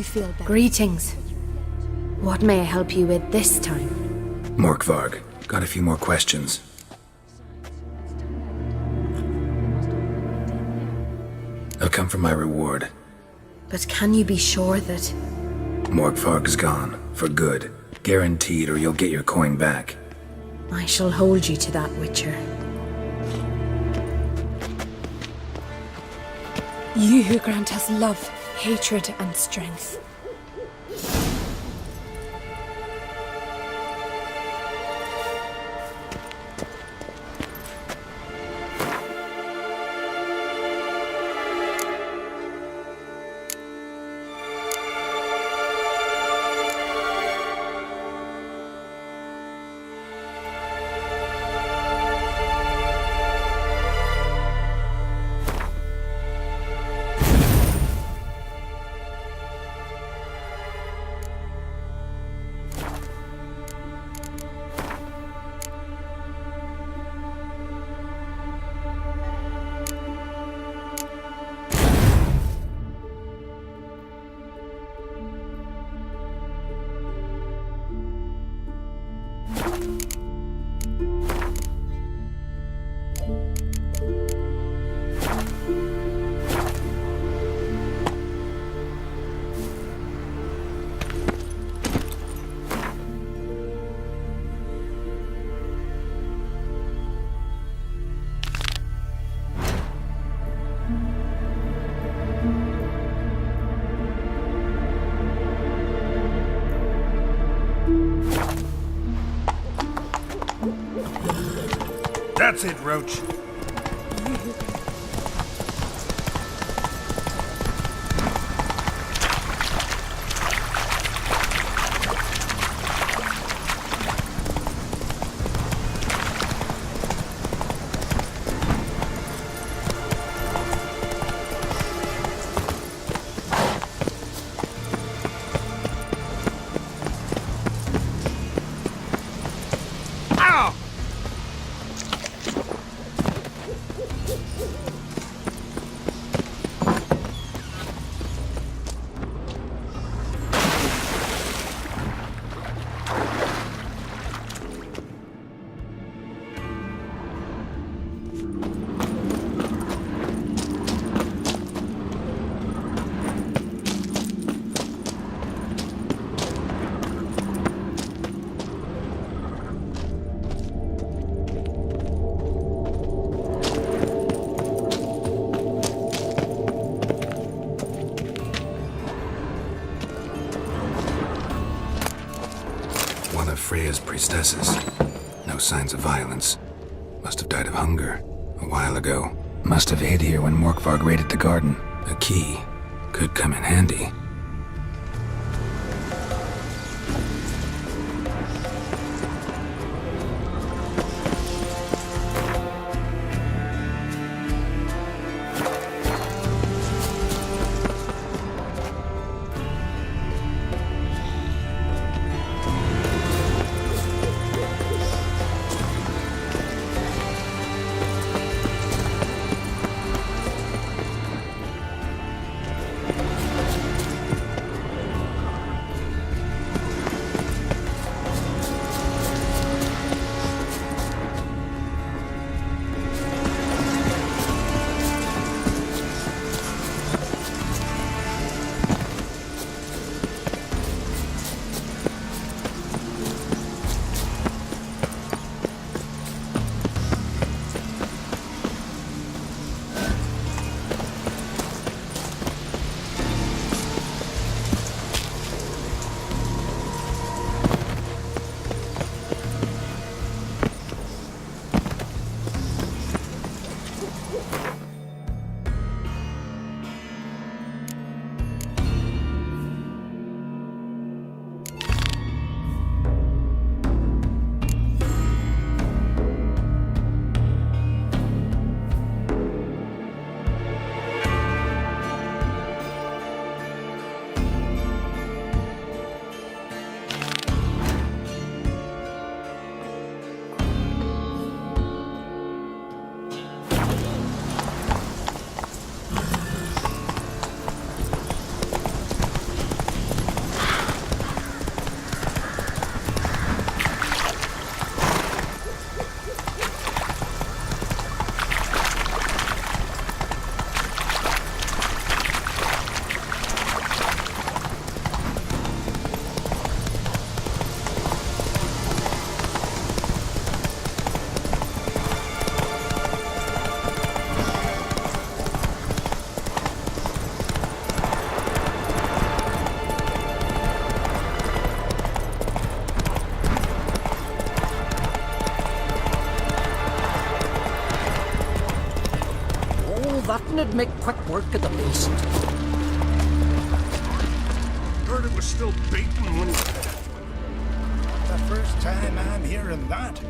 you feel better. Greetings. What may I help you with this time? Morkvarg, got a few more questions. I'll come for my reward. But can you be sure that... Morkvarg's gone, for good. Guaranteed, or you'll get your coin back. I shall hold you to that, Witcher. You who grant us love, hatred, and strength. That's it, Roach. Freya's priestesses. No signs of violence. Must have died of hunger a while ago. Must have hid here when Morkvarg raided the garden. A key could come in handy. it'd make quick work of the beast. Heard it was still beating when... The first time I'm hearing that.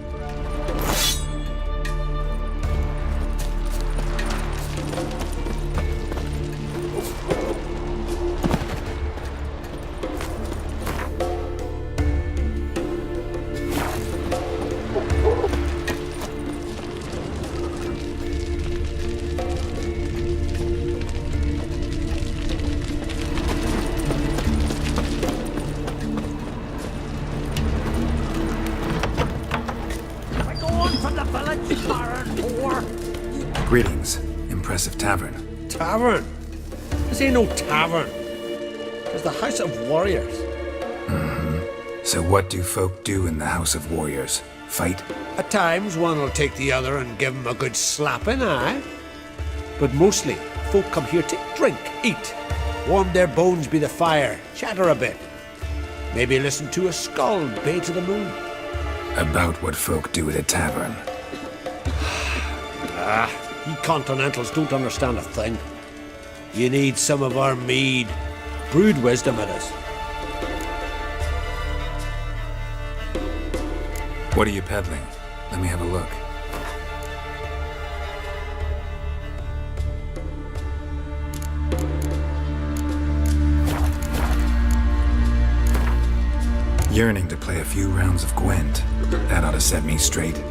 Greetings. Impressive tavern. Tavern? This ain't no tavern. It's the House of Warriors. So what do folk do in the House of Warriors? Fight? At times, one will take the other and give him a good slapping, aye? But mostly, folk come here to drink, eat, warm their bones by the fire, chatter a bit. Maybe listen to a skull bay to the moon. About what folk do at a tavern. You continentals don't understand a thing. You need some of our mead. Brewed wisdom it is. What are you peddling? Let me have a look. Yearning to play a few rounds of Gwent. That ought to set me straight.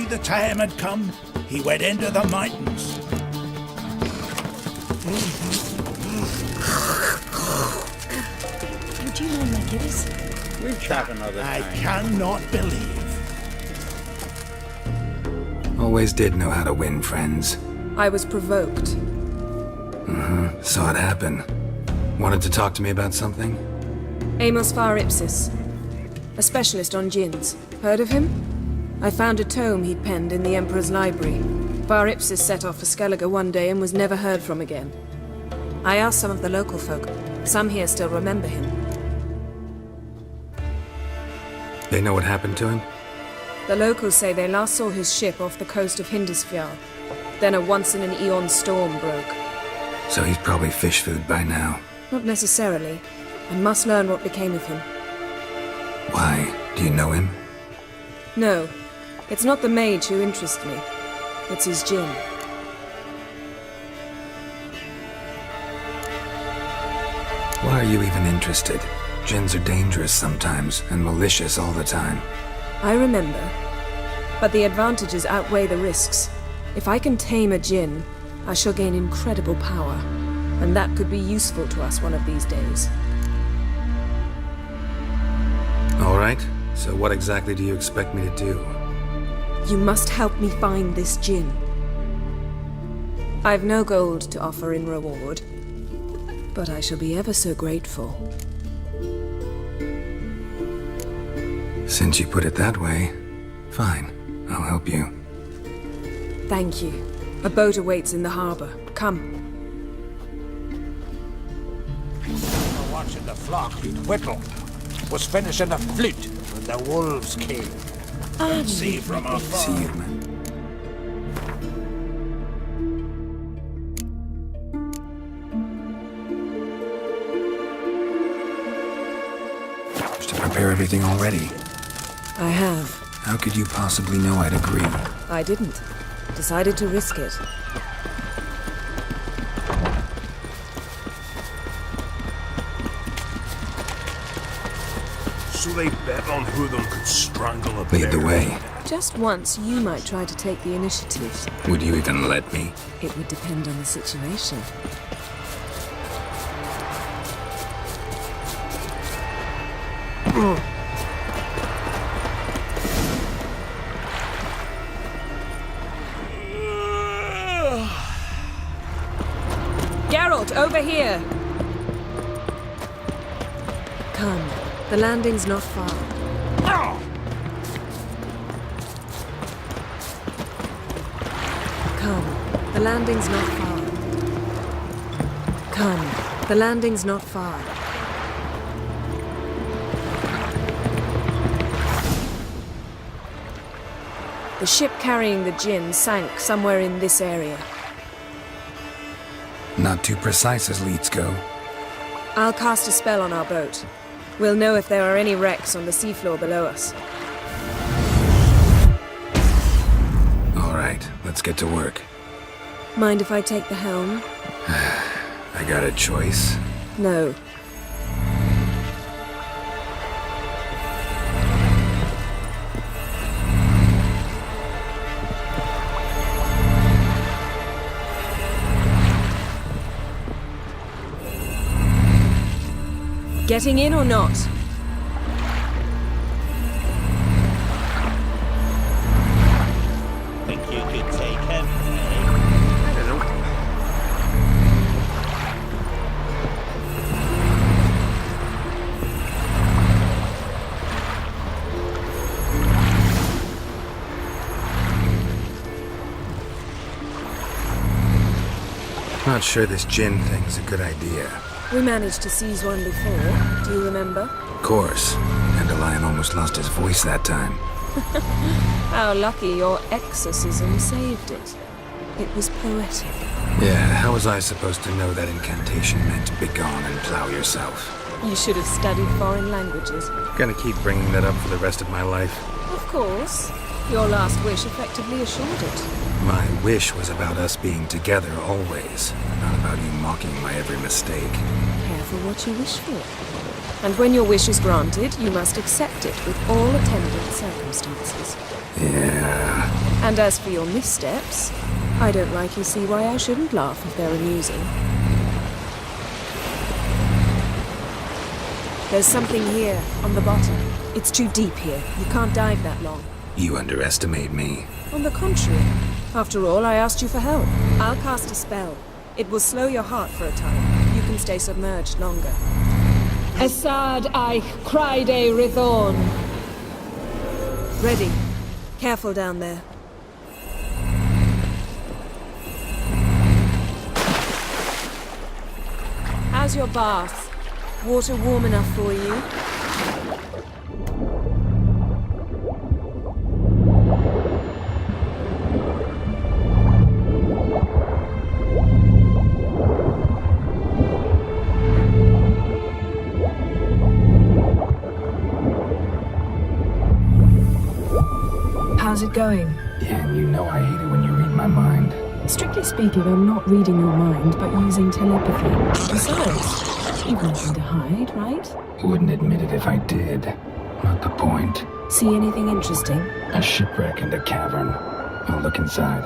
The time had come, he went into the mountains. Would you mind my kiddies? We'll chat another I time. cannot believe. Always did know how to win friends. I was provoked. Saw it happen. Wanted to talk to me about something? Amos Far Ipsis, a specialist on djinns. Heard of him? I found a tome he'd penned in the Emperor's library. Far Ipsis set off for Skellige one day and was never heard from again. I asked some of the local folk. Some here still remember him. They know what happened to him? The locals say they last saw his ship off the coast of Hindisfjall. Then a once-in-an-eon storm broke. So he's probably fish food by now. Not necessarily. I must learn what became of him. Why? Do you know him? No. It's not the mage who interests me. It's his djinn. Why are you even interested? Djinns are dangerous sometimes, and malicious all the time. I remember. But the advantages outweigh the risks. If I can tame a djinn, I shall gain incredible power. And that could be useful to us one of these days. All right. So what exactly do you expect me to do? You must help me find this djinn. I've no gold to offer in reward, but I shall be ever so grateful. Since you put it that way, fine. I'll help you. Thank you. A boat awaits in the harbor. Come. Watching the flock whittle. Was finishing a flute when the wolves came. See from afar. See you, man. To prepare everything already. I have. How could you possibly know I'd agree? I didn't. Decided to risk it. So they bet on who of them could strangle a Lead the bear. way. Just once, you might try to take the initiative. Would you even let me? It would depend on the situation. Geralt, over here! Come. The landing's not far. Come. The landing's not far. Come. The landing's not far. The ship carrying the djinn sank somewhere in this area. Not too precise as leads go. I'll cast a spell on our boat. We'll know if there are any wrecks on the seafloor below us. All right, let's get to work. Mind if I take the helm? I got a choice. No. Getting in or not? Think you could take him, eh? I don't know. Not sure this djinn thing's a good idea. We managed to seize one before. Do you remember? Of course. Dandelion almost lost his voice that time. How lucky your exorcism saved it. It was poetic. Yeah, how was I supposed to know that incantation meant begone and plow yourself? You should have studied foreign languages. Gonna keep bringing that up for the rest of my life. Of course. Your last wish effectively assured it. My wish was about us being together always, not about you mocking my every mistake. Careful what you wish for. And when your wish is granted, you must accept it with all attendant circumstances. Yeah. And as for your missteps, I don't rightly see why I shouldn't laugh if they're amusing. There's something here, on the bottom. It's too deep here. You can't dive that long. You underestimate me. On the contrary. After all, I asked you for help. I'll cast a spell. It will slow your heart for a time. You can stay submerged longer. Esad Eich Criede Rithorn. Ready. Careful down there. How's your bath? Water warm enough for you? How's it going? Yeah, and you know I hate it when you read my mind. Strictly speaking, I'm not reading your mind, but using telepathy. Besides, you've nothing to hide, right? Wouldn't admit it if I did. Not the point. See anything interesting? A shipwreck and a cavern. I'll look inside.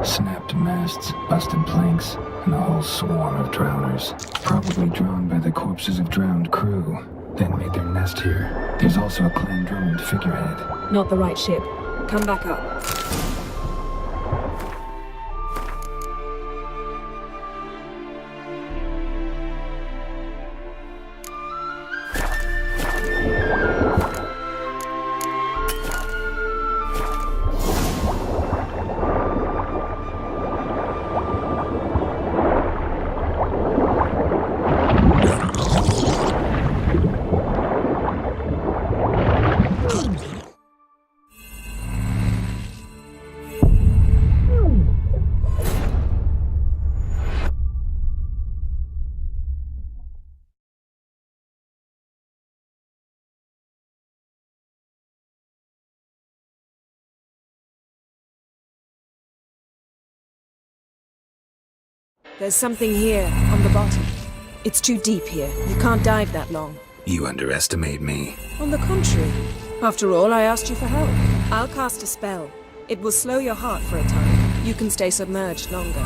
Snapped masts, busted planks, and a whole swarm of drowners. Probably drawn by the corpses of drowned crew, then made their nest here. There's also a clan Drummond figurehead. Not the right ship. Come back up. There's something here, on the bottom. It's too deep here. You can't dive that long. You underestimate me. On the contrary. After all, I asked you for help. I'll cast a spell. It will slow your heart for a time. You can stay submerged longer.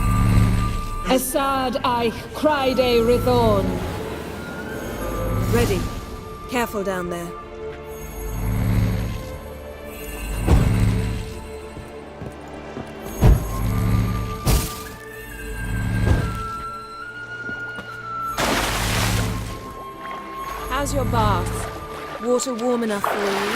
Esad Eich Cryde Rithorn. Ready. Careful down there. How's your bath? Water warm enough for you?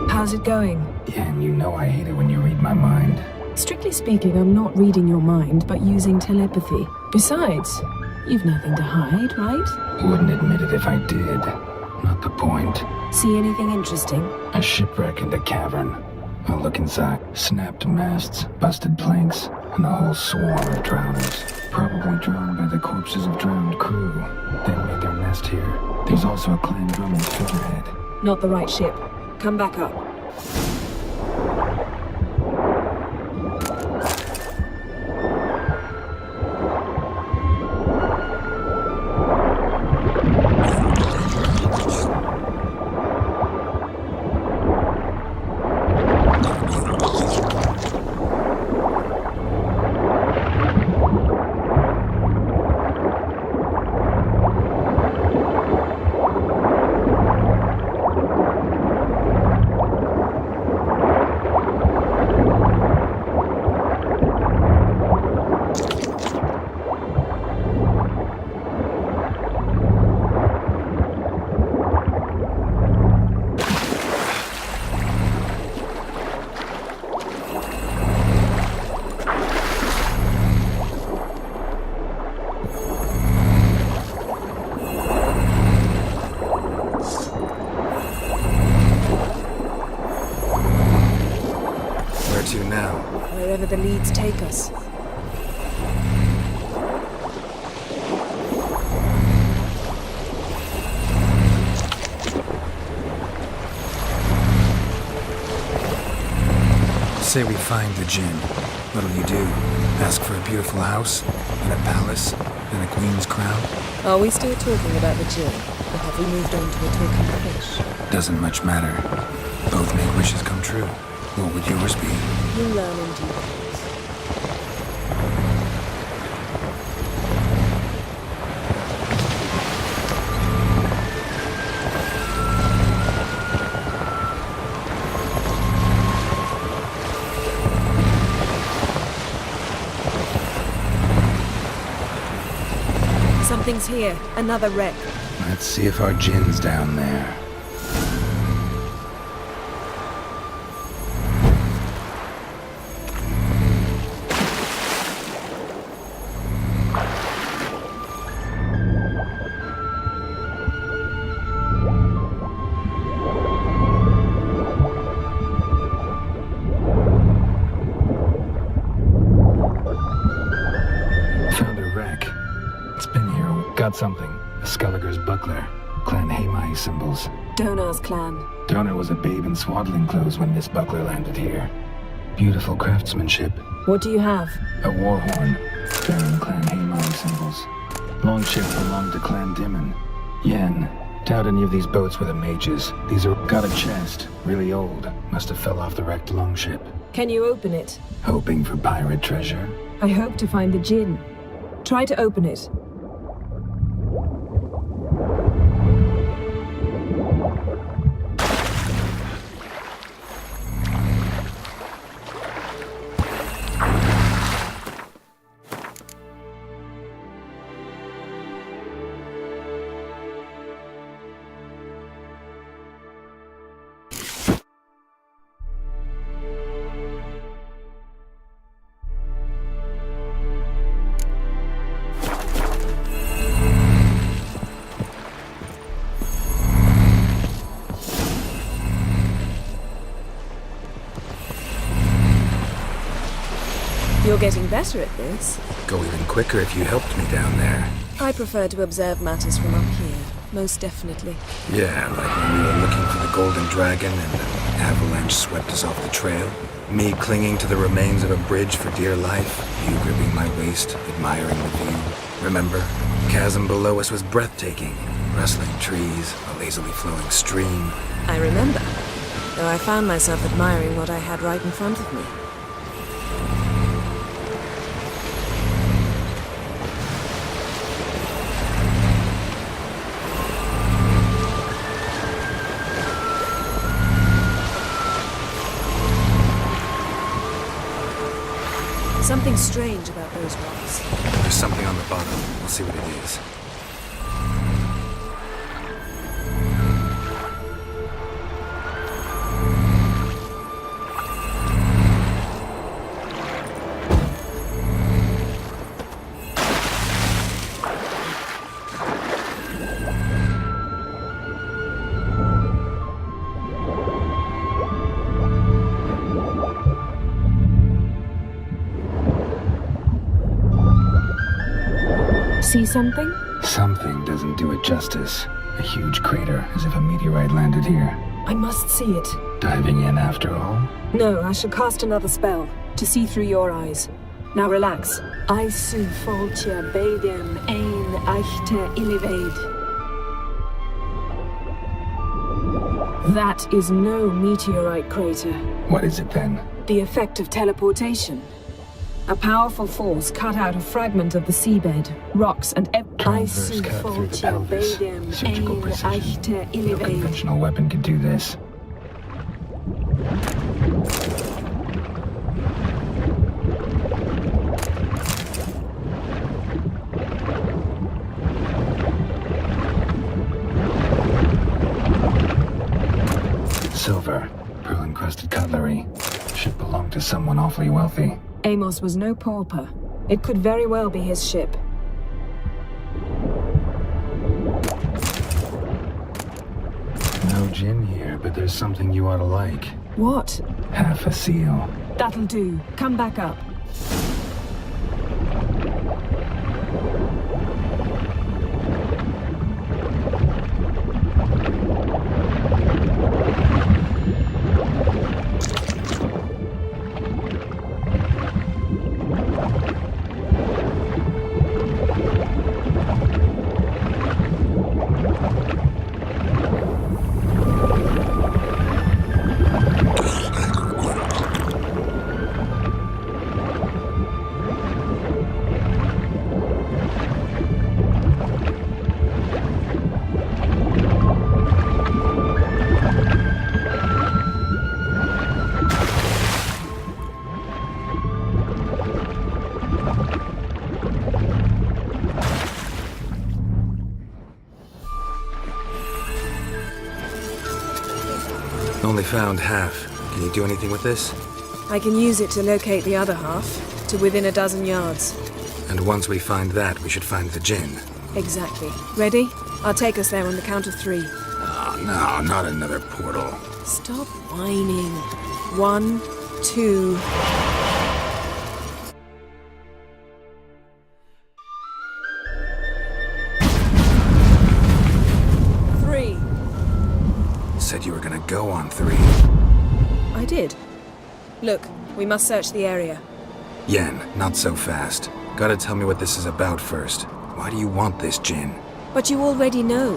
How's it going? Yeah, and you know I hate it when you read my mind. Strictly speaking, I'm not reading your mind, but using telepathy. Besides, you've nothing to hide, right? Wouldn't admit it if I did. Not the point. See anything interesting? A shipwreck and a cavern. I'll look inside. Snapped masts, busted planks, and a whole swarm of drowners. Probably drawn by the corpses of drowned crew, then made their nest here. There's also a clan Drummond figurehead. Not the right ship. Come back up. To now. Wherever the leads take us. Say we find the djinn. What'll you do? Ask for a beautiful house, and a palace, and a queen's crown? Are we still talking about the djinn? Or have we moved on to a talking fish? Doesn't much matter. Both make wishes come true. What would yours be? You learn in due course. Something's here. Another wreck. Let's see if our djinn's down there. Found a wreck. It's been here. Got something. A Skulliger's buckler. Clan Haemai symbols. Donar's clan. Donar was a babe in swaddling clothes when this buckler landed here. Beautiful craftsmanship. What do you have? A war horn. Bearing Clan Haemai symbols. Longship belonged to Clan Dimon. Yen. Doubt any of these boats were the mages. These are... Got a chest. Really old. Must have fell off the wrecked longship. Can you open it? Hoping for pirate treasure. I hope to find the djinn. Try to open it. You're getting better at this. Go even quicker if you helped me down there. I prefer to observe matters from up here, most definitely. Yeah, like when we were looking for the Golden Dragon and the avalanche swept us off the trail. Me clinging to the remains of a bridge for dear life. You gripping my waist, admiring the view. Remember? Chasm below us was breathtaking. Rustling trees, a lazily flowing stream. I remember, though I found myself admiring what I had right in front of me. Something strange about those rocks. There's something on the bottom. We'll see what it is. See something? Something doesn't do it justice. A huge crater, as if a meteorite landed here. I must see it. Diving in after all? No, I shall cast another spell, to see through your eyes. Now relax. I su foltja bedem ein eichte illiveid. That is no meteorite crater. What is it then? The effect of teleportation. A powerful force cut out a fragment of the seabed, rocks and Transverse cut through the pelvis. Surgical precision. No conventional weapon could do this. Silver, pearl-encrusted cutlery. Should belong to someone awfully wealthy. Amos was no pauper. It could very well be his ship. No djinn here, but there's something you ought to like. What? Half a seal. That'll do. Come back up. Only found half. Can you do anything with this? I can use it to locate the other half, to within a dozen yards. And once we find that, we should find the djinn. Exactly. Ready? I'll take us there on the count of 3. Oh, no, not another portal. Stop whining. 1, 2... Said you were gonna go on 3. I did. Look, we must search the area. Yen, not so fast. Gotta tell me what this is about first. Why do you want this djinn? But you already know.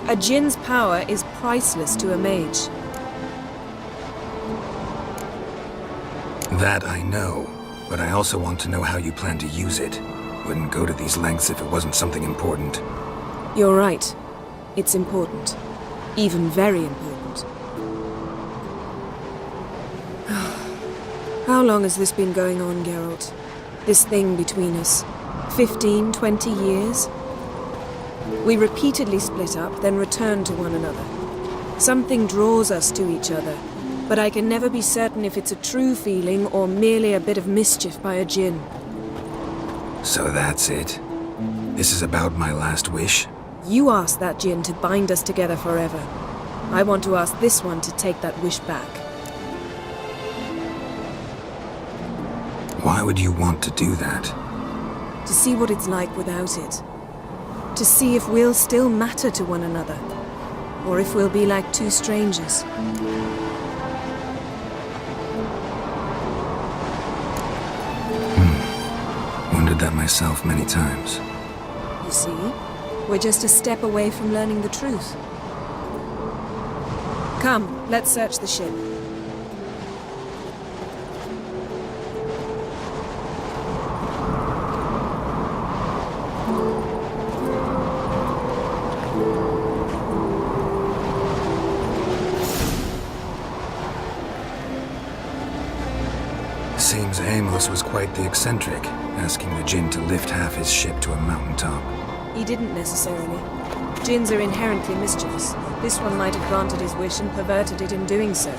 A djinn's power is priceless to a mage. That I know, but I also want to know how you plan to use it. Wouldn't go to these lengths if it wasn't something important. You're right. It's important. Even very important. How long has this been going on, Geralt? This thing between us? 15, 20 years? We repeatedly split up, then returned to one another. Something draws us to each other, but I can never be certain if it's a true feeling or merely a bit of mischief by a djinn. So that's it? This is about my last wish? You asked that djinn to bind us together forever. I want to ask this one to take that wish back. Why would you want to do that? To see what it's like without it. To see if we'll still matter to one another. Or if we'll be like two strangers. Wondered that myself many times. You see? We're just a step away from learning the truth. Come, let's search the ship. Seems Amos was quite the eccentric, asking the djinn to lift half his ship to a mountaintop. He didn't necessarily. Djinns are inherently mischievous. This one might have granted his wish and perverted it in doing so.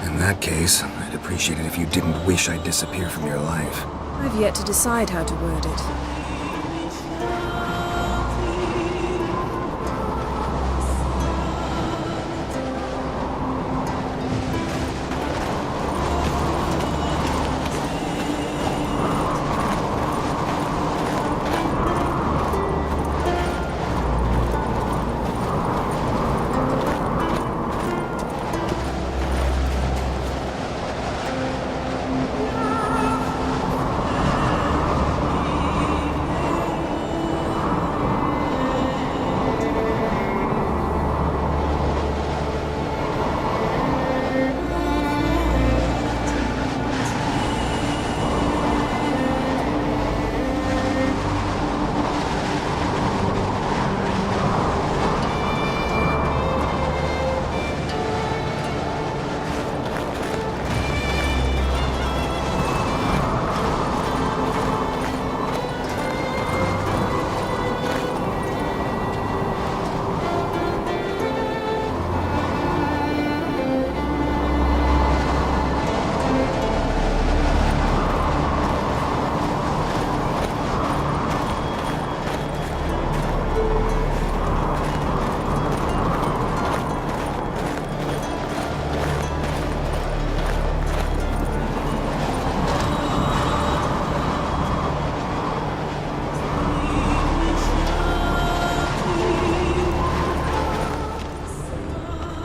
In that case, I'd appreciate it if you didn't wish I'd disappear from your life. I've yet to decide how to word it.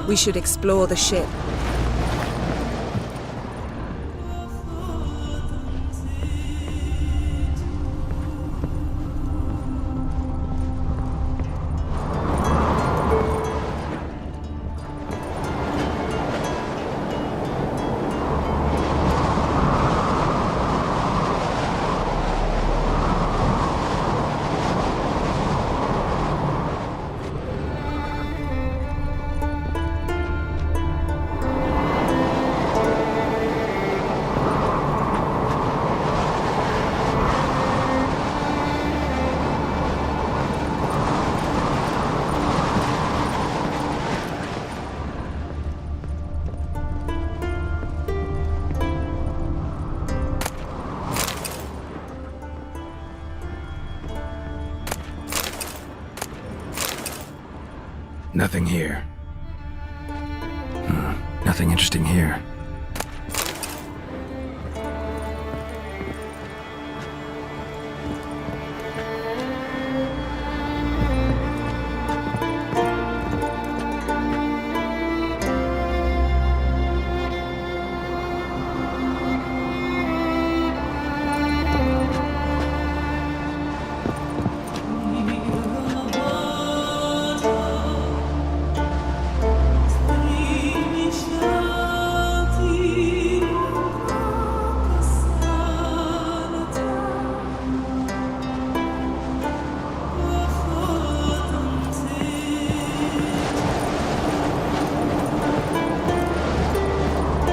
We should explore the ship. Nothing here. Nothing interesting here.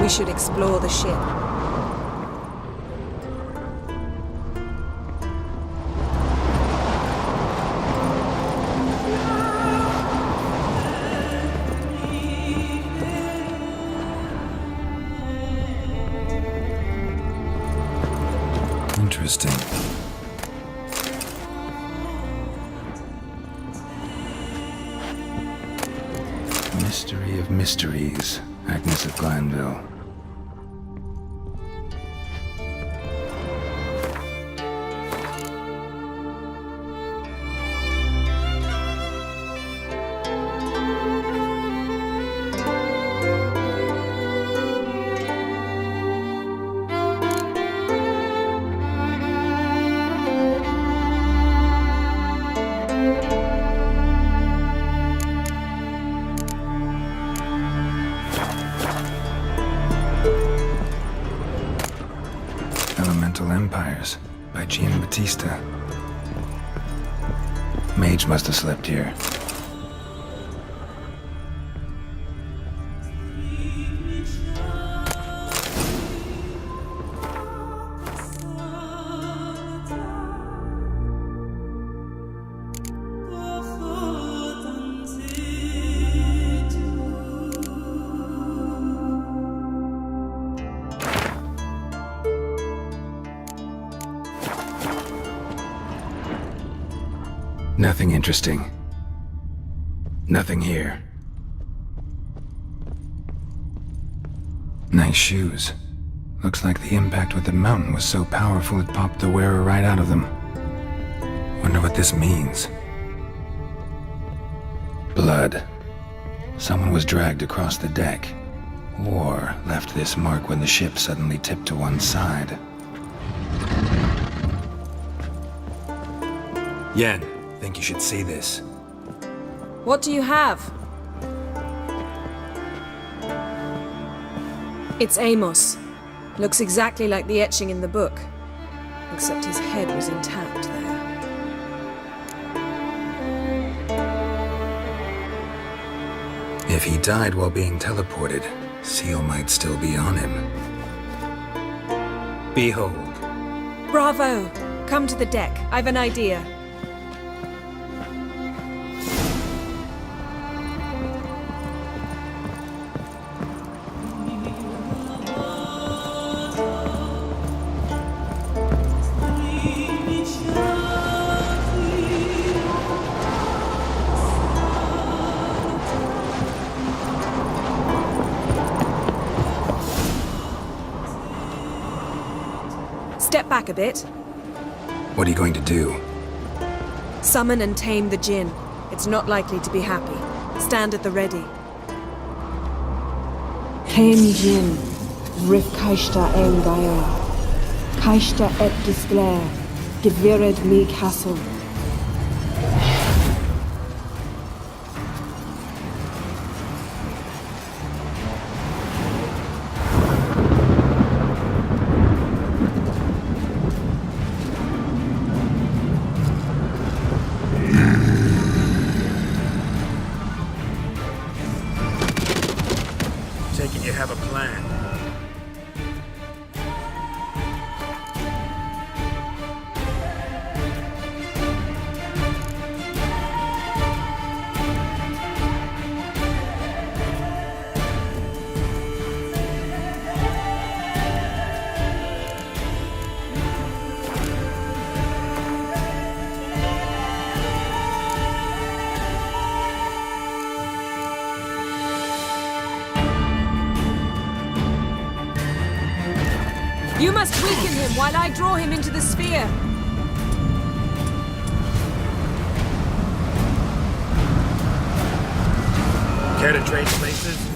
We should explore the ship. Interesting. Mystery of mysteries, Agnes of Glanville. Empires by Gian Battista. Mage must have slept here. Nothing interesting. Nothing here. Nice shoes. Looks like the impact with the mountain was so powerful it popped the wearer right out of them. Wonder what this means. Blood. Someone was dragged across the deck. Or left this mark when the ship suddenly tipped to one side. Yen, think you should see this. What do you have? It's Amos. Looks exactly like the etching in the book. Except his head was intact there. If he died while being teleported, Seal might still be on him. Behold. Bravo! Come to the deck. I've an idea. Step back a bit. What are you going to do? Summon and tame the djinn. It's not likely to be happy. Stand at the ready. Hen Jin, Rif Kaishta en Gaia, Kaishta et Displair, Gevired me Castle. Taking you have a plan. You must weaken him while I draw him into the sphere. Care to trade places?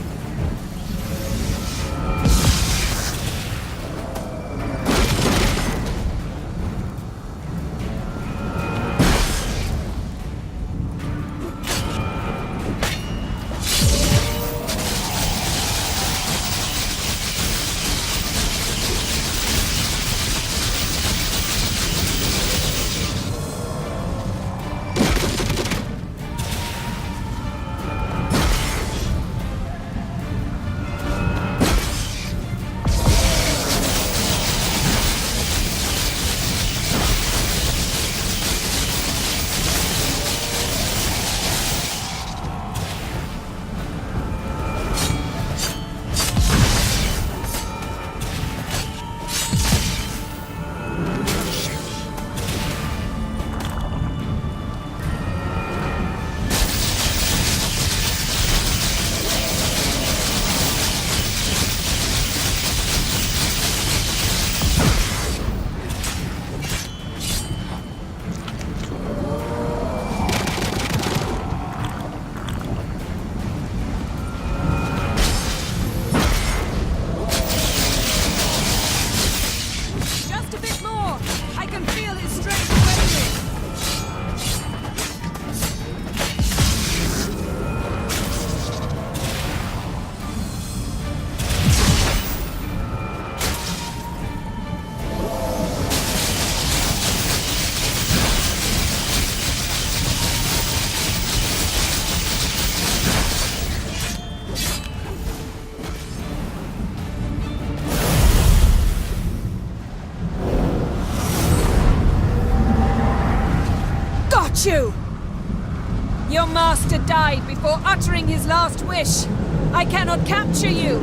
You! Your master died before uttering his last wish. I cannot capture you.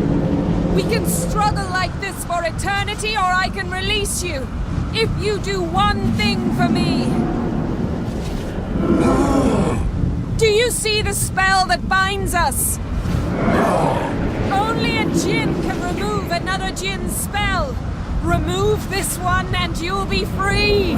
We can struggle like this for eternity, or I can release you. If you do one thing for me. Do you see the spell that binds us? Only a djinn can remove another djinn's spell. Remove this one and you'll be free.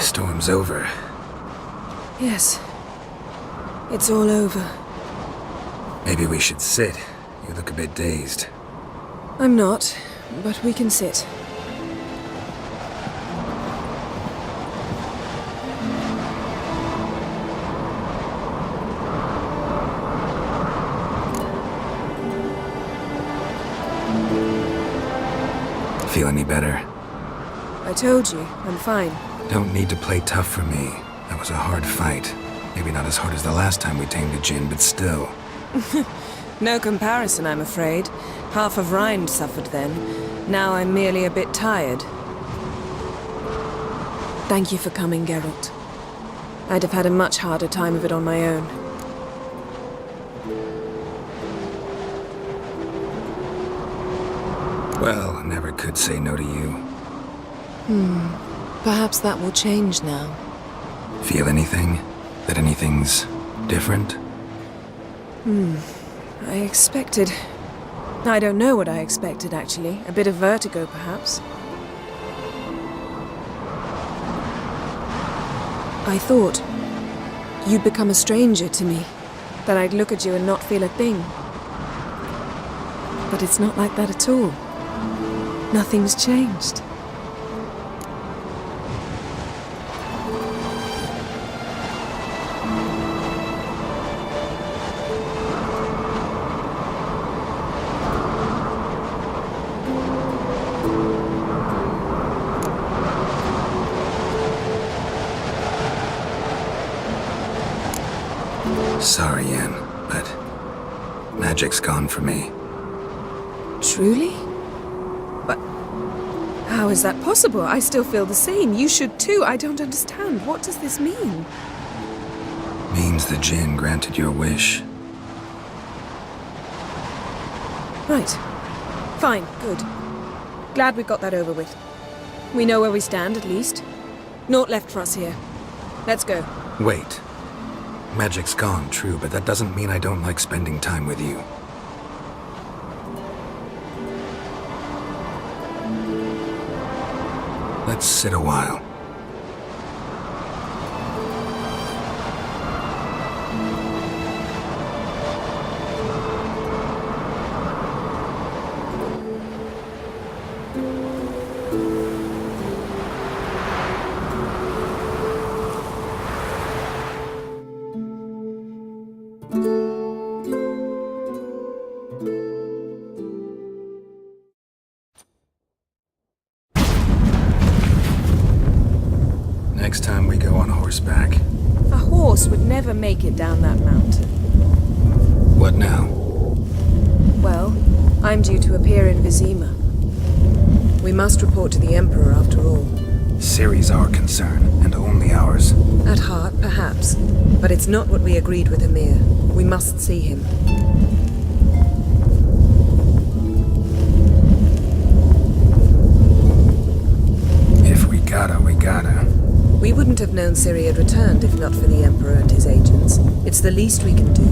Storm's over. Yes. It's all over. Maybe we should sit. You look a bit dazed. I'm not, but we can sit. Feel any better? I told you, I'm fine. Don't need to play tough for me. That was a hard fight. Maybe not as hard as the last time we tamed a djinn, but still. No comparison, I'm afraid. Half of Rind suffered then. Now I'm merely a bit tired. Thank you for coming, Geralt. I'd have had a much harder time of it on my own. Well, never could say no to you. Perhaps that will change now. Feel anything? That anything's different? I expected... I don't know what I expected, actually. A bit of vertigo, perhaps. I thought you'd become a stranger to me. That I'd look at you and not feel a thing. But it's not like that at all. Nothing's changed. Sorry, Yen, but magic's gone for me. Truly? But How is that possible? I still feel the same. You should too. I don't understand. What does this mean? Means the djinn granted your wish. Right. Fine. Good. Glad we got that over with. We know where we stand, at least. Naught left for us here. Let's go. Wait. Magic's gone, true, but that doesn't mean I don't like spending time with you. Let's sit a while. Next time we go on horseback. A horse would never make it down that mountain. What now? Well, I'm due to appear in Vizima. We must report to the Emperor after all. Ciri's our concern, and only ours. At heart, perhaps. But it's not what we agreed with Emir. We must see him. If we gotta, we gotta. We wouldn't have known Ciri had returned if not for the Emperor and his agents. It's the least we can do.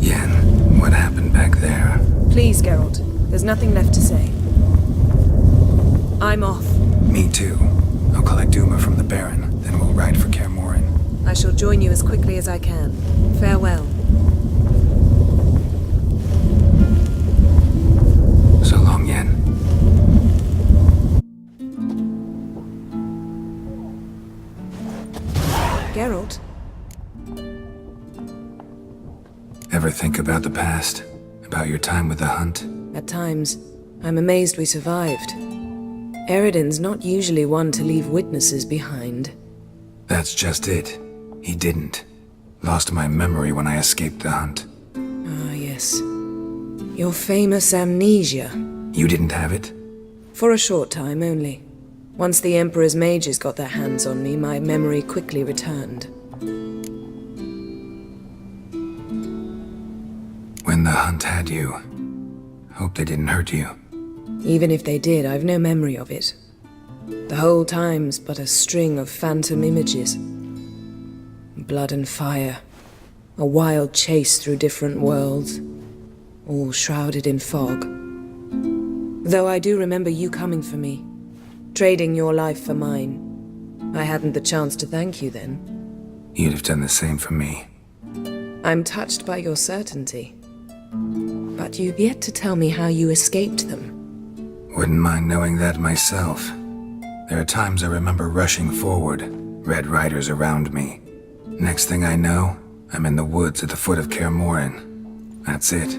Yen, what happened back there? Please, Geralt. There's nothing left to say. I'm off. Me too. I'll collect Uma from the Baron, then we'll ride for Kaer Morhen. I shall join you as quickly as I can. Farewell. So long, Yen. Geralt? Ever think about the past? About your time with the hunt? At times, I'm amazed we survived. Eredin's not usually one to leave witnesses behind. That's just it. He didn't. Lost my memory when I escaped the hunt. Ah, yes. Your famous amnesia. You didn't have it? For a short time only. Once the Emperor's mages got their hands on me, my memory quickly returned. When the hunt had you, hope they didn't hurt you. Even if they did, I've no memory of it. The whole time's but a string of phantom images. Blood and fire. A wild chase through different worlds. All shrouded in fog. Though I do remember you coming for me. Trading your life for mine. I hadn't the chance to thank you then. You'd have done the same for me. I'm touched by your certainty. But you've yet to tell me how you escaped them. Wouldn't mind knowing that myself. There are times I remember rushing forward, red riders around me. Next thing I know, I'm in the woods at the foot of Kaer Morhen. That's it.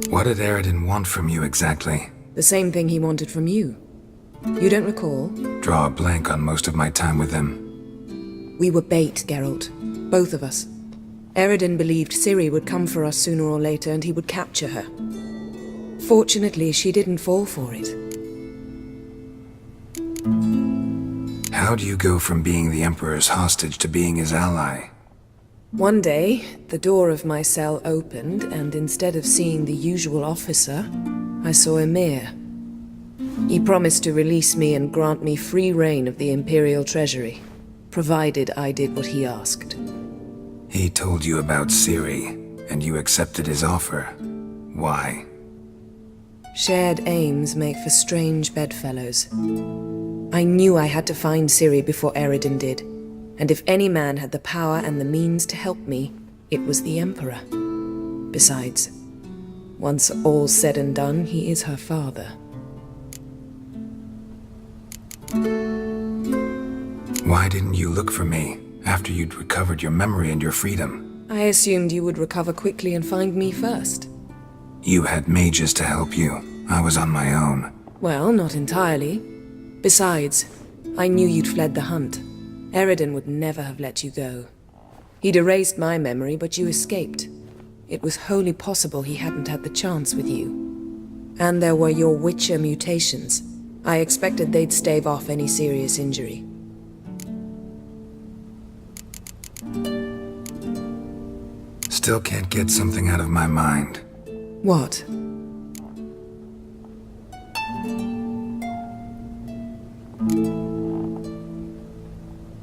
What did Eredin want from you exactly? The same thing he wanted from you. You don't recall? Draw a blank on most of my time with him. We were bait, Geralt. Both of us. Eredin believed Ciri would come for us sooner or later and he would capture her. Fortunately, she didn't fall for it. How do you go from being the Emperor's hostage to being his ally? One day, the door of my cell opened, and instead of seeing the usual officer, I saw Emir. He promised to release me and grant me free reign of the Imperial Treasury, provided I did what he asked. He told you about Ciri, and you accepted his offer. Why? Shared aims make for strange bedfellows. I knew I had to find Ciri before Eredin did, and if any man had the power and the means to help me, it was the Emperor. Besides, once all's said and done, he is her father. Why didn't you look for me after you'd recovered your memory and your freedom? I assumed you would recover quickly and find me first. You had mages to help you. I was on my own. Well, not entirely. Besides, I knew you'd fled the hunt. Eridan would never have let you go. He'd erased my memory, but you escaped. It was wholly possible he hadn't had the chance with you. And there were your Witcher mutations. I expected they'd stave off any serious injury. Still can't get something out of my mind. What?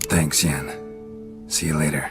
Thanks, Yen. See you later.